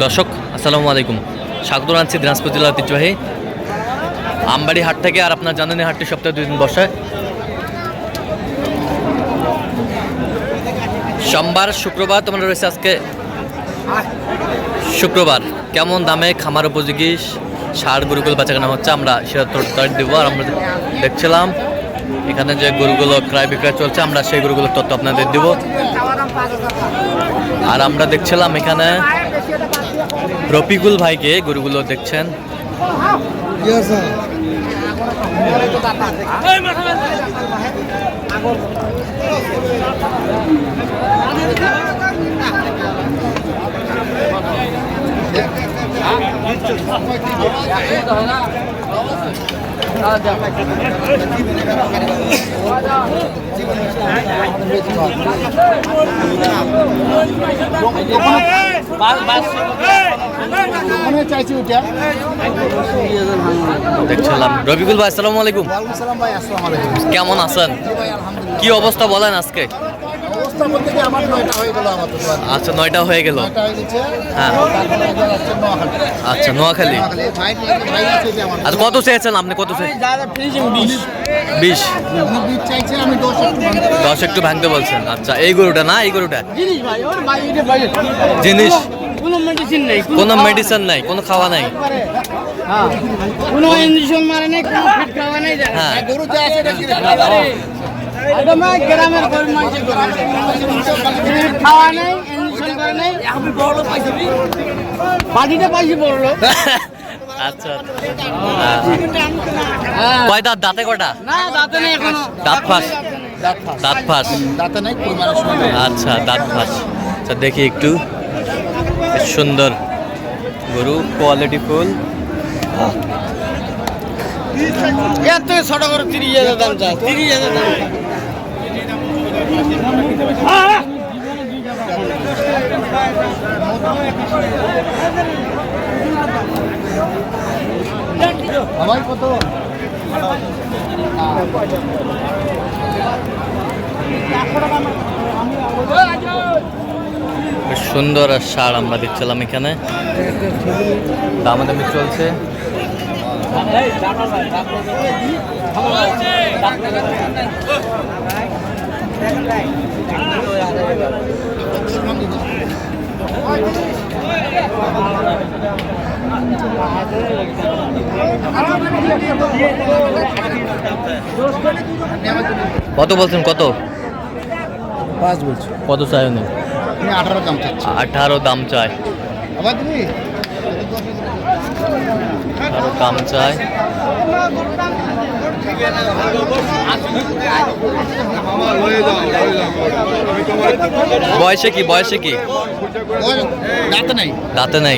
দর্শক আসসালামু আলাইকুম, স্বাগত জানাচ্ছি দিনাজপুর জেলার ঐতিহ্যবাহী আমবাড়ি হাট থেকে। আর আপনার জানেন এই হাটটি সপ্তাহে 2 দিন বসে, সোমবার শুক্রবার। তোমরা রয়েছে আজকে শুক্রবার। কেমন দামে খামার উপযোগী ষাঁড় গরুগুলো বেচাকেনা হচ্ছে আমরা সেটা তথ্য দেবো। আর আমরা দেখছিলাম এখানে যে গরুগুলো ক্রয় বিক্রয় চলছে, আমরা সেই গরুগুলোর তথ্য আপনাদের দেব। আর আমরা দেখছিলাম এখানে রফিকুল ভাইকে গরুগুলো দেখছেন। দেখছিলাম রফিকুল ভাই, আসসালামু আলাইকুম। কেমন আছেন? কি অবস্থা বলেন আজকে? আচ্ছা, 9টা হয়ে গেল। হ্যাঁ, আচ্ছা, নোয়াখালী। আচ্ছা, কত চেয়েছেন আপনি? কত চেয়েছেন? 20 10 একটু ভাঙতে বলছেন। আচ্ছা, এই গরুটা না, এই গরুটা জিনিস, কোনো মেডিসিন নাই, কোনো খাওয়া নাই, কোনো ইঞ্জেকশন মারে নাই, কোনো ফিট খাওয়া নাই। হ্যাঁ, গরু যা আছে একদম গ্রামের গরু মাঝে খাওয়া নাই, ইঞ্জেকশন করে নাই। আমি বড় পাইছি, বাড়িতে পাইছি বড়। আচ্ছা, কয় দাঁত? দাঁতে কটা? না, দাঁতে নেই এখনো। দাঁত ফাঁস? দাঁত ফাঁস, দাঁতে নেই। আচ্ছা, দাঁত ফাঁস। আচ্ছা, দেখি একটু। সুন্দর গরু, কোয়ালিটি ফুল। এর থেকে ছোট করে 30,000 দাম চাই। 30,000 দাম। কত? বেশ সুন্দর আর ষাঁড় আমরা দেখছিলাম এখানে, দামাদামি চলছে। কত বলছেন? কত? 5 বলছি। কত চাই উনি? 18 দাম চাচ্ছি। 18 দাম চায়। আবার তুমি 18 দাম চায়। বয়সে কি? বয়সে কি? দাঁতে নাই। দাঁতে নাই,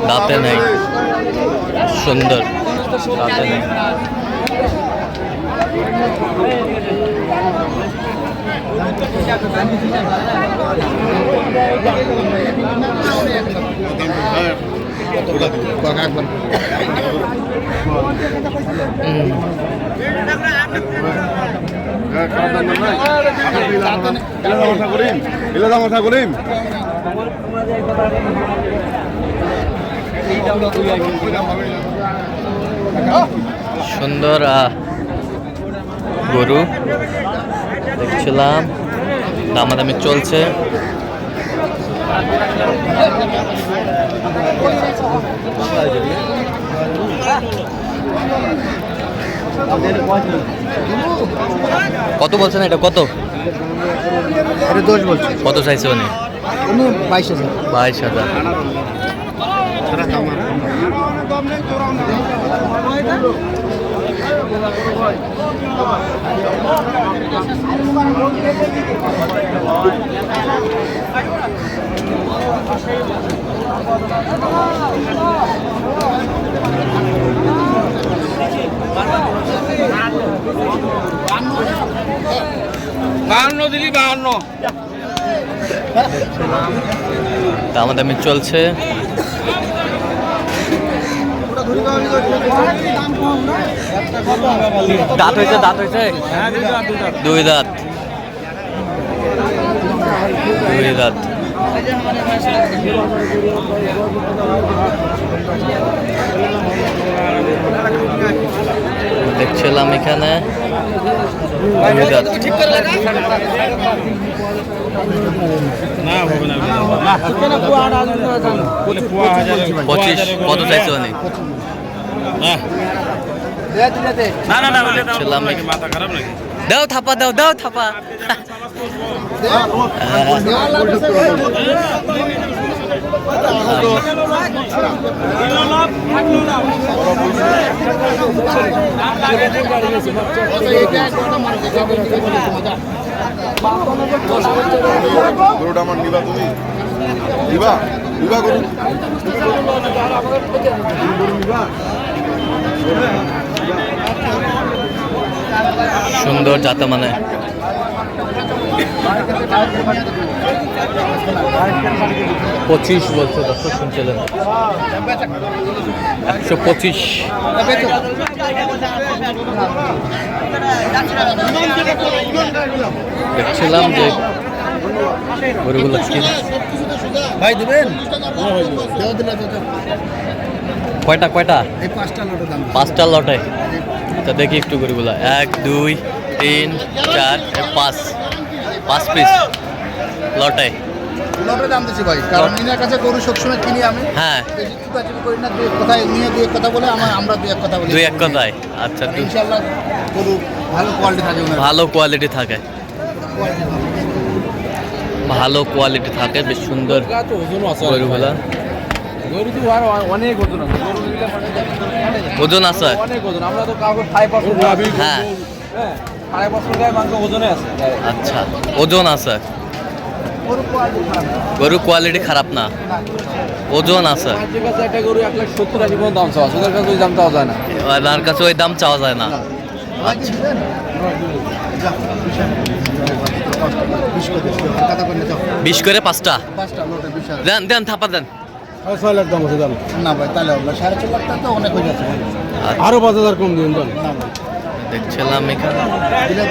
দাঁতে নাই। সুন্দর, দাঁতে নাই। সুন্দর গরু দেখছিলাম, দামাদামি চলছে। কত বলছেন এটা? কত? 10 বলছি। কত চাইছে উনি? 22,000। 22,000। দামাদামি চলছে। দাঁত হয়েছে, দাঁত হয়েছে, দুই দাঁত, দুই দাঁত। দেখছিলাম এখানে পঁচিশ কত চাইছে অনেক দাও থাপা দাও দাও থাপা গরুটা আমার নিবা তুমি নিবা নিবা গরু সুন্দর জাতে মানে পঁচিশ বলছে দর্শক শুনছিলেন 125 দেখছিলাম যে গরুগুলো ভাই দেবেন কয়টা কয়টা এই 5টা লটের দাম 5টা লটে তা দেখি একটু গরুগুলো 1 2 3 4 5 5 পিস লটে লটের দাম দিচ্ছি ভাই কারণ ইনার কাছে গরু সবসময় কিনি আমি হ্যাঁ বেশি চুকাচুকি করি না দুই কোথায় নিয়ে দুই কথা বলে আমরা দুই এক কথা বলি দুই এক কথায় আচ্ছা ইনশাআল্লাহ গরু ভালো কোয়ালিটি থাকে ওনার ভালো কোয়ালিটি থাকে ভালো কোয়ালিটি থাকে বেশ সুন্দর গরুগুলা গরু তো আর অনেক ওজন আছে ওজন আছে অনেক ওজন আমরা তো কাউকে 5% হ্যাঁ 5% গায়ে মাংস ওজনে আছে আচ্ছা ওজন আছে গরু কোয়ালিটি খারাপ না গরু কোয়ালিটি খারাপ না ওজন আছে ঠিক আছে একটা গরু 170-80 পর্যন্ত দাম চাওয়া ওদের কাছে ওই দাম চাওয়া যায় না তার কাছে ওই দাম চাওয়া যায় না আচ্ছা কথা করলে যাও 20 করে 5টা 5টা লটে বিশাল দেন দেন থাপা দেন 6 লাখ দাম আছে দাম না ভাই তাহলে আমরা 4.5 লাখ টাকা তো অনেক হয়ে যাচ্ছে আরো 5,000 কম দিন বল না ভাই দেখছিলাম এখানে দিলে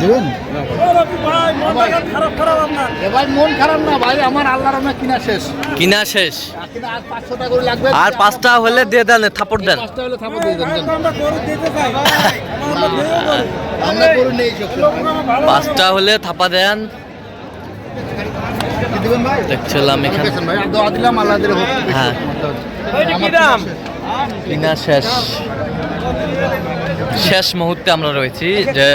দেবেন এ ভাই মন খারাপ না ভাই আমার আল্লাহর রহমতে কিনা শেষ কিনা শেষ কিনা আর 500 টাকা করে লাগবে আর 5টা হলে দিয়ে দেন থাপড় দেন 5টা হলে থাপড় দিয়ে দেন আমরা গরু নেই সব 5টা হলে থাপা দেন কি দিবেন ভাই দেখছিলাম এখানে ভাই দোয়া দিলাম আল্লাহ দিলে হোক হ্যাঁ কি দাম কিনা শেষ শেষ মুহূর্তে আমরা রয়েছি যে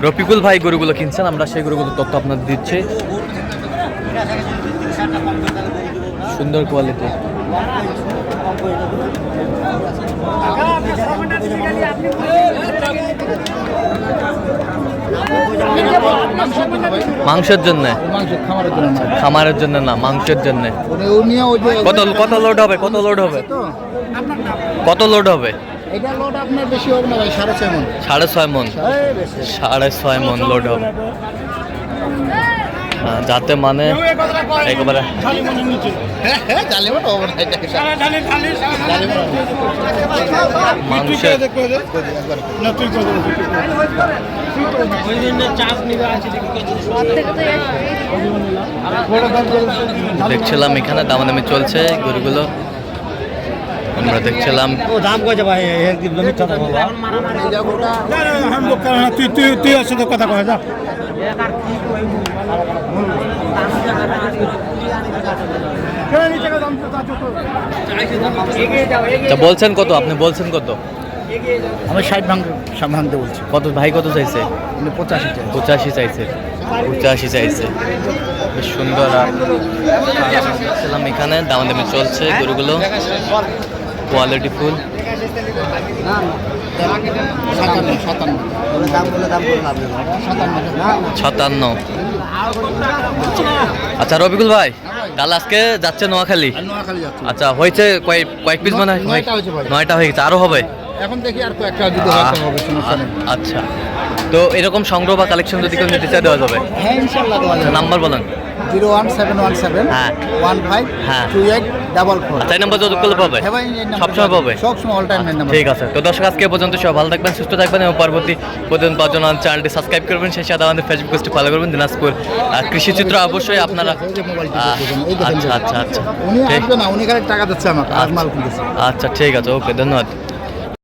রফিকুল ভাই গরুগুলো কিনছেন আমরা সেই গরুগুলো তথ্য আপনাদের দিচ্ছি সুন্দর কোয়ালিটি মাংসের জন্য মাংস খামারের জন্য না খামারের জন্য না মাংসের জন্য ও নিয়ে ওই যে কত কত লোড হবে কত লোড হবে তো কত লোড হবে এটা লোড আপনার বেশি হবে না ভাই 6.5 মণ 6.5 মন 6.5 মন লোড হবে যাতে মানে একেবারে মাংসের দেখছিলাম এখানে দামাদামি চলছে গরুগুলো আমরা দেখছিলাম দাম কইছে ভাই একদম মিথ্যা কথা বলবা তুই ওর সাথে কথা কয় যা বলছেন কত আপনি বলছেন কত আমি 60 ভাঙতে বলছি কত ভাই কত চাইছে 85 চাইছে 85 চাইছে বেশ সুন্দর দেখছিলাম এখানে দামাদামি চলছে গরুগুলো কোয়ালিটি ফুল 57 আচ্ছা রবিকুল ভাই কাল আজকে যাচ্ছে নোয়াখালী আচ্ছা হয়েছে কয়েক পিস মানে 9টা হয়েছে ভাই। 9টা হয়ে গেছে আরো হবে এখন দেখি আর কয়েকটা যদি হয় তো হবে সমস্যা নেই আচ্ছা তো এরকম সংগ্রহ বা কালেকশন যদি কেউ নিতে চায় দেওয়া যাবে। হ্যাঁ ইনশাল্লাহ দেওয়া যাবে। নাম্বার বলেন। 01717 হ্যাঁ। 152844। আচ্ছা এই নাম্বার যত করলে পাবে, হ্যাঁ ভাই, এই নাম্বার সবসময় পাবে। সবসময় অল টাইম নাম্বার। ঠিক আছে, তো দর্শক আজকে এ পর্যন্ত সব ভালো থাকবেন, সুস্থ থাকবেন এবং পরবর্তী প্রতিদিন পাওয়ার জন্য চ্যানেলটি সাবস্ক্রাইব করবেন, সেই সাথে আমাদের ফেসবুক পেজটি ফলো করবেন দিনাজপুর কৃষিচিত্র। অবশ্যই আপনারা আচ্ছা আচ্ছা আচ্ছা উনি ঠিক আসবে না, উনি খালি টাকা দিচ্ছে আমাকে আর মাল কিনতেছে। আচ্ছা ঠিক আছে, ওকে, ধন্যবাদ।